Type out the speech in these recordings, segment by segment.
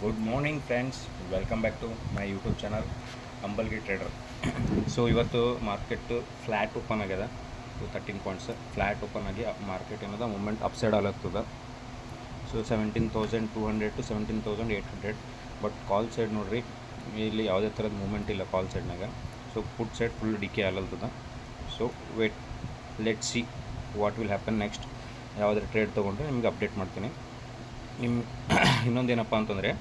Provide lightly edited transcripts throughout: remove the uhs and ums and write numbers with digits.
Good morning friends, welcome back to my YouTube channel Ambalgi trader. So ಇವತ್ತು market flat open ಆಗ್ಯದ. 13 points flat open ಆಗಿ market ಏನದ movement upside ಆಗ್ತದೆ. So 17,200 to 17,800. But call side ನೋಡ್ರಿ, ಇಲ್ಲಿ ಯಾವುದೇ ಥರದ ಮೂಮೆಂಟ್ ಇಲ್ಲ ಕಾಲ್ ಸೈಡ್ನಾಗ. So put side full decay ಆಗಲ್ತದ. So wait, let see what will happen next. ಯಾವುದೇ ಟ್ರೇಡ್ ತೊಗೊಂಡ್ರೆ ನಿಮ್ಗೆ ಅಪ್ಡೇಟ್ ಮಾಡ್ತೀನಿ. ನಿಮ್ಮ ಇನ್ನೊಂದೇನಪ್ಪ ಅಂತಂದರೆ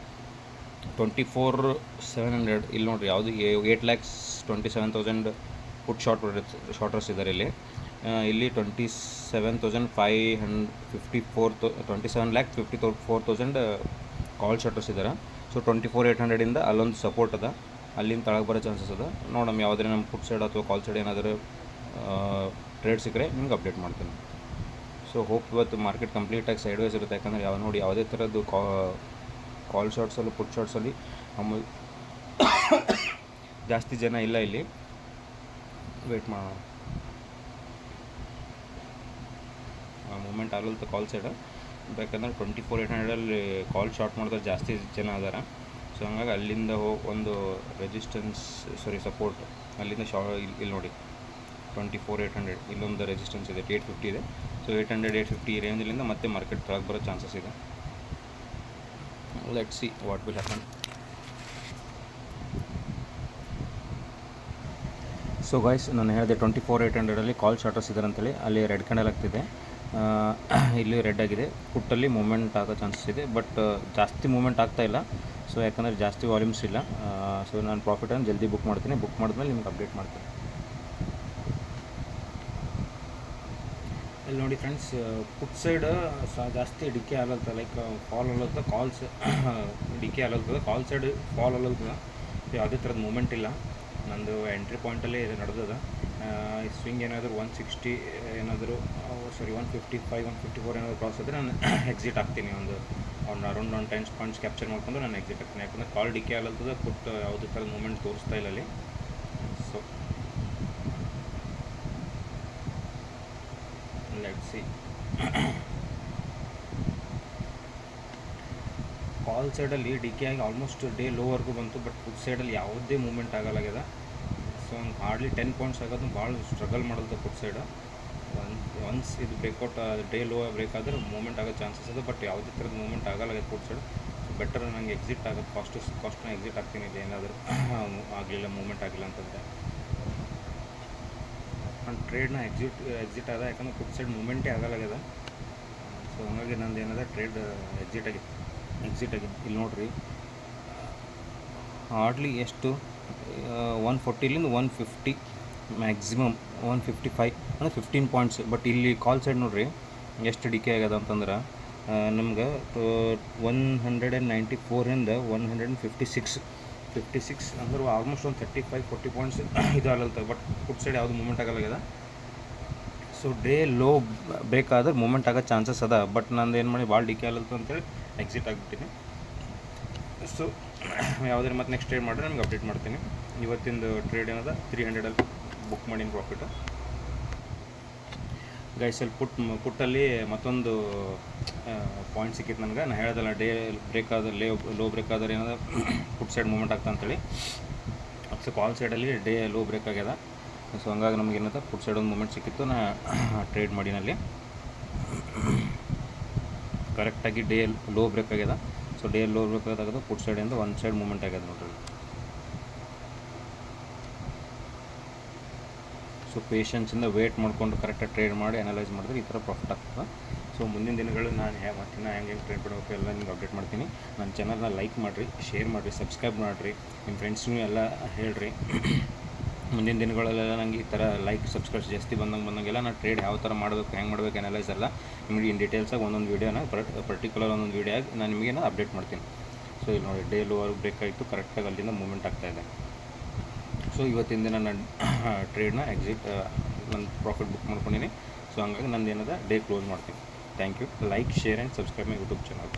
24,700 ಇಲ್ಲಿ ನೋಡಿರಿ, ಯಾವುದು 8,27,000 ಪುಟ್ ಶಾರ್ಟರ್ಸ್ ಇದ್ದಾರೆ ಇಲ್ಲಿ 27,554 27,54,000 ಕಾಲ್ ಶಾರ್ಟರ್ಸ್ ಇದ್ದಾರೆ. ಸೊ 24,800 ಅಲ್ಲೊಂದು ಸಪೋರ್ಟ್ ಅದ, ಅಲ್ಲಿಂದ ತಳಗೆ ಬರೋ ಚಾನ್ಸಸ್ ಅದ. ನೋಡಮ್ಮ ಯಾವುದೇ ನಮ್ಮ ಪುಟ್ ಸೈಡ್ ಅಥವಾ ಕಾಲ್ ಸೈಡ್ ಏನಾದರೂ ಟ್ರೇಡ್ ಸಿಕ್ಕರೆ ನಿಮ್ಗೆ ಅಪ್ಡೇಟ್ ಮಾಡ್ತೀನಿ. ಸೊ ಹೋಪ್ ಇವತ್ತು ಮಾರ್ಕೆಟ್ ಕಂಪ್ಲೀಟಾಗಿ ಸೈಡ್ ವೈಸ್ ಇರುತ್ತೆ. ಯಾಕಂದರೆ ನೋಡಿ ಯಾವುದೇ ಥರದ್ದು ಕಾಲ್ ಶಾರ್ಟ್ಸಲ್ಲಿ ಪುಟ್ ಶಾರ್ಟ್ಸಲ್ಲಿ ಜಾಸ್ತಿ ಜನ ಇಲ್ಲ. ಇಲ್ಲಿ ವೇಟ್ ಮಾಡೋಣ, ಮೂಮೆಂಟ್ ಆಗಲ್ತ ಕಾಲ್ ಸೈಡ್. ಬೇಕಂದ್ರೆ 24,800 ಕಾಲ್ ಶಾರ್ಟ್ ಮಾಡಿದ್ರೆ ಜಾಸ್ತಿ ಜನ ಅದಾರ. ಸೊ ಹಂಗಾಗಿ ಅಲ್ಲಿಂದ ಒಂದು ರೆಸಿಸ್ಟೆನ್ಸ್ ಸಪೋರ್ಟ್ ಅಲ್ಲಿಂದ ಇಲ್ಲಿ ನೋಡಿ 24,800 ಇಲ್ಲೊಂದು ರೆಸಿಸ್ಟೆನ್ಸ್ ಇದೆ, 850 ಇದೆ. ಸೊ 800-850 ರೇಂಜಲ್ಲಿಂದ ಮತ್ತೆ ಮಾರ್ಕೆಟ್ ಕೆಳಗೆ ಬರೋ ಚಾನ್ಸಸ್ ಇದೆ. Let see what will happen. So guys, ನಾನು ಹೇಳಿದೆ 24,800 ಕಾಲ್ ಶಾರ್ಟರ್ಸ್ ಇದ್ದಾರೆ ಅಂತೇಳಿ. ಅಲ್ಲಿ ರೆಡ್ ಕ್ಯಾಂಡಲ್ ಆಗ್ತಿದೆ, ಇಲ್ಲಿ ರೆಡ್ ಆಗಿದೆ. ಪುಟ್ಟಲ್ಲಿ ಮೂಮೆಂಟ್ ಆಗೋ ಚಾನ್ಸಸ್ ಇದೆ, ಬಟ್ ಜಾಸ್ತಿ ಮೂಮೆಂಟ್ ಆಗ್ತಾಯಿಲ್ಲ. ಸೊ ಯಾಕಂದರೆ ಜಾಸ್ತಿ ವಾಲ್ಯೂಮ್ಸ್ ಇಲ್ಲ. ಸೊ ನಾನು ಪ್ರಾಫಿಟನ್ನು ಜಲ್ದಿ ಬುಕ್ ಮಾಡ್ತೀನಿ. ಬುಕ್ ಮಾಡಿದ್ಮೇಲೆ ನಿಮ್ಗೆ ಅಪ್ಡೇಟ್ ಮಾಡ್ತೀನಿ. ಇಲ್ಲಿ ನೋಡಿ ಫ್ರೆಂಡ್ಸ್, ಪುಟ್ ಸೈಡ್ ಜಾಸ್ತಿ ಡಿಕೆ ಆಗಲ್ತದೆ, ಲೈಕ್ ಫಾಲ್ ಅಲ್ಲದ ಕಾಲ್ಸ್ ಡಿಕೆ ಆಗಲ್ತದೆ, ಕಾಲ್ ಸೈಡ್ ಫಾಲ್ ಅಲ್ಲಲ್ತದೆ. ಯಾವುದೇ ಥರದ ಮೂಮೆಂಟ್ ಇಲ್ಲ. ನಂದು ಎಂಟ್ರಿ ಪಾಯಿಂಟಲ್ಲೇ ಇದು ನಡೆದದ. ಸ್ವಿಂಗ್ ಏನಾದರೂ 160 ಏನಾದರೂ 155 154 ಏನಾದರೂ ಕ್ರಾಸ್ ಆದರೆ ನಾನು ಎಕ್ಸಿಟ್ ಆಗ್ತೀನಿ. ಒಂದು ಅರೌಂಡ್ 10 ಪಾಯಿಂಟ್ಸ್ ಕ್ಯಾಪ್ಚರ್ ಮಾಡ್ಕೊಂಡು ನಾನು ಎಕ್ಸಿಟ್ ಆಗ್ತೀನಿ. ಯಾಕಂದರೆ ಕಾಲ್ ಡಿಕೆ ಆಗಲ್ತದೆ, ಪುಟ್ ಯಾವುದೇ ಥರದ ಮೂಮೆಂಟ್ ತೋರಿಸ್ತಾ ಇಲ್ಲ ಅಲ್ಲಿ. So let's see. ಕಾಲ್ ಸೈಡಲ್ಲಿ ಡಿಕೆ ಆಗಿ ಆಲ್ಮೋಸ್ಟ್ ಡೇ ಲೋವರೆಗೂ ಬಂತು, ಬಟ್ ಪುಟ್ ಸೈಡಲ್ಲಿ ಯಾವುದೇ ಮೂಮೆಂಟ್ ಆಗಲಾಗ್ಯದ. ಸೊ ಒಂದು ಹಾರ್ಡ್ಲಿ 10 ಪಾಯಿಂಟ್ಸ್ ಆಗೋದು ಭಾಳ ಸ್ಟ್ರಗಲ್ ಮಾಡೋದು ಪುಟ್ ಸೈಡ್. ಒನ್ಸ್ ಇದು ಬ್ರೇಕ್ಔಟ್ ಡೇ ಲೋ ಬ್ರೇಕ್ ಆದರೆ ಮೂಮೆಂಟ್ ಆಗೋ ಚಾನ್ಸಸ್ ಇದೆ, ಬಟ್ ಯಾವುದೇ ಥರದ ಮೂಮೆಂಟ್ ಆಗಲಾಗಿದೆ ಪುಟ್ ಸೈಡ್. ಸೊ ಬೆಟರ್ ನನಗೆ ಎಕ್ಸಿಟ್ ಆಗೋದು ಕಾಸ್ಟ್ನ ಎಕ್ಸಿಟ್ ಆಗ್ತೀನಿ. ಇದು ಏನಾದರೂ ಆಗಲಿಲ್ಲ, ಮೂಮೆಂಟ್ ಆಗಿಲ್ಲ ಅಂತಂದರೆ ನಾನು ಟ್ರೇಡ್ನ ಎಕ್ಸಿಟ್ ಆದ. ಯಾಕಂದರೆ ಪುಟ್ ಸೈಡ್ ಮೂಮೆಂಟೇ ಆಗಲಾಗ್ಯದ. ಸೊ ಹಂಗಾಗಿ ನಂದು ಏನಾದ ಟ್ರೇಡ್ ಎಕ್ಸಿಟ್ ಆಗಿದೆ. ಇಲ್ಲಿ ನೋಡಿರಿ, ಹಾರ್ಡ್ಲಿ ಎಷ್ಟು 140ಲಿಂದ 150 ಮ್ಯಾಕ್ಸಿಮಮ್ 155 ಅಂದರೆ 15 ಪಾಯಿಂಟ್ಸ್. ಬಟ್ ಇಲ್ಲಿ ಕಾಲ್ ಸೈಡ್ ನೋಡಿರಿ ಎಷ್ಟು ಡಿಕೆ ಆಗ್ಯದ ಅಂತಂದ್ರೆ ನಮ್ಗೆ 194ರಿಂದ 156 ಅಂದ್ರೆ ಆಲ್ಮೋಸ್ಟ್ ಒಂದು 35-40 ಪಾಯಿಂಟ್ಸ್ ಇದು ಆಗಲ್ತದೆ. ಬಟ್ ಪುಟ್ ಸೈಡ್ ಯಾವುದು ಮೂಮೆಂಟ್ ಆಗಲಾಗ್ಯದ. ಸೊ ಡೇ ಲೋ ಬೇಕಾದ್ರೆ ಮೂಮೆಂಟ್ ಆಗೋ ಚಾನ್ಸಸ್ ಅದ, ಬಟ್ ನಂದು ಏನು ಮಾಡಿ ಭಾಳ ಡಿಕೆ ಆಗಲ್ತು ಅಂತೇಳಿ ಎಕ್ಸಿಟ್ ಆಗಿಬಿಟ್ಟಿನಿ. ಸೊ ಯಾವುದೇ ಮತ್ತೆ ನೆಕ್ಸ್ಟ್ ಟ್ರೇಡ್ ಮಾಡಿದ್ರೆ ನಿಮ್ಗೆ ಅಪ್ಡೇಟ್ ಮಾಡ್ತೀನಿ. ಇವತ್ತಿಂದು ಟ್ರೇಡ್ ಏನದ 300 ಬುಕ್ ಮಾಡೀನಿ ಪ್ರಾಫಿಟು. ಗೈಸಲ್ಲಿ ಪುಟ್ಟಲ್ಲಿ ಮತ್ತೊಂದು ಪಾಯಿಂಟ್ ಸಿಕ್ಕಿತ್ತು ನನಗೆ. ನಾನು ಹೇಳೋದಲ್ಲ, ಡೇ ಬ್ರೇಕ್ ಆದ್ರೆ ಲೋ ಬ್ರೇಕ್ ಆದ್ರೆ ಏನದ ಪುಟ್ ಸೈಡ್ ಮೂಮೆಂಟ್ ಆಗ್ತಾ ಅಂತೇಳಿ. ಸೊ ಕಾಲ್ ಸೈಡಲ್ಲಿ ಡೇ ಲೋ ಬ್ರೇಕ್ ಆಗ್ಯದ. ಸೊ ಹಂಗಾಗಿ ನಮ್ಗೆ ಏನದ ಪುಟ್ ಸೈಡ್ ಒಂದು ಮೂಮೆಂಟ್ ಸಿಕ್ಕಿತ್ತು. ನಾ ಟ್ರೇಡ್ ಮಾಡಿನಲ್ಲಿ ಕರೆಕ್ಟಾಗಿ ಡೇ ಲೋ ಬ್ರೇಕ್ ಆಗ್ಯದ. ಸೊ ಡೇ ಲೋ ಬ್ರೇಕ್ ಆಗೋದು ಪುಟ್ ಸೈಡಿಂದ ಒಂದು ಸೈಡ್ ಮೂಮೆಂಟ್ ಆಗ್ಯದ ನೋಡ್ರಿ. ಸೊ ಪೇಷನ್ಸಿಂದ ವೇಟ್ ಮಾಡಿಕೊಂಡು ಕರೆಕ್ಟಾಗಿ ಟ್ರೇಡ್ ಮಾಡಿ ಅನಲೈಸ್ ಮಾಡಿದ್ರೆ ಈ ಥರ ಪ್ರಾಫಿಟ್ ಆಗ್ತದೆ. ಸೊ ಮುಂದಿನ ದಿನಗಳು ನಾನು ಹೆಂಗೆ ಟ್ರೇಡ್ ಮಾಡಬೇಕು ಎಲ್ಲ ನಿಮ್ಗೆ ಅಪ್ಡೇಟ್ ಮಾಡ್ತೀನಿ. ನನ್ನ ಚಾನಲ್ನ ಲೈಕ್ ಮಾಡಿರಿ, ಶೇರ್ ಮಾಡಿರಿ, ಸಬ್ಸ್ಕ್ರೈಬ್ ಮಾಡಿರಿ, ನಿಮ್ಮ ಫ್ರೆಂಡ್ಸ್ಗೂ ಎಲ್ಲ ಹೇಳ್ರಿ. ಮುಂದಿನ ದಿನಗಳಲ್ಲೆಲ್ಲ ನನಗೆ ಈ ಥರ ಲೈಕ್ ಸಬ್ಸ್ಕ್ರೈಬ್ಸ್ ಜಾಸ್ತಿ ಬಂದಂಗೆಲ್ಲ ನಾನು ಟ್ರೇಡ್ ಯಾವ ಥರ ಮಾಡಬೇಕು, ಹೆಂಗೆ ಮಾಡಬೇಕು ಅನಲೈಸ್ ಎಲ್ಲ ನಿಮಗೆ ಇನ್ ಡೀಟೇಲ್ಸಾಗಿ ಒಂದೊಂದು ವೀಡಿಯೋನ ಪರ್ಟಿಕ್ಯುಲರ್ ಒಂದೊಂದು ವೀಡಿಯೋ ಆಗಿ ನಾನು ನಿಮಗೇನು ಅಪ್ಡೇಟ್ ಮಾಡ್ತೀನಿ. ಸೊ ಇಲ್ಲಿ ನೋಡಿ, ಡೇ ಲೋವರ್ ಬ್ರೇಕ್ ಆಯಿತು, ಕರೆಕ್ಟಾಗಿ ಅಲ್ಲಿಂದ ಮೂಮೆಂಟ್ ಆಗ್ತಾಯಿದೆ. ಸೊ ಇವತ್ತಿನ ದಿನ ನಾನು ಟ್ರೇಡ್ನ ನನ್ನ ಪ್ರಾಫಿಟ್ ಬುಕ್ ಮಾಡ್ಕೊಂಡಿನಿ. ಸೊ ಹಂಗಾಗಿ ನಂದು ಏನದ ಡೇ ಕ್ಲೋಸ್ ಮಾಡ್ತೀನಿ. Thank you. Like, share and subscribe my YouTube channel.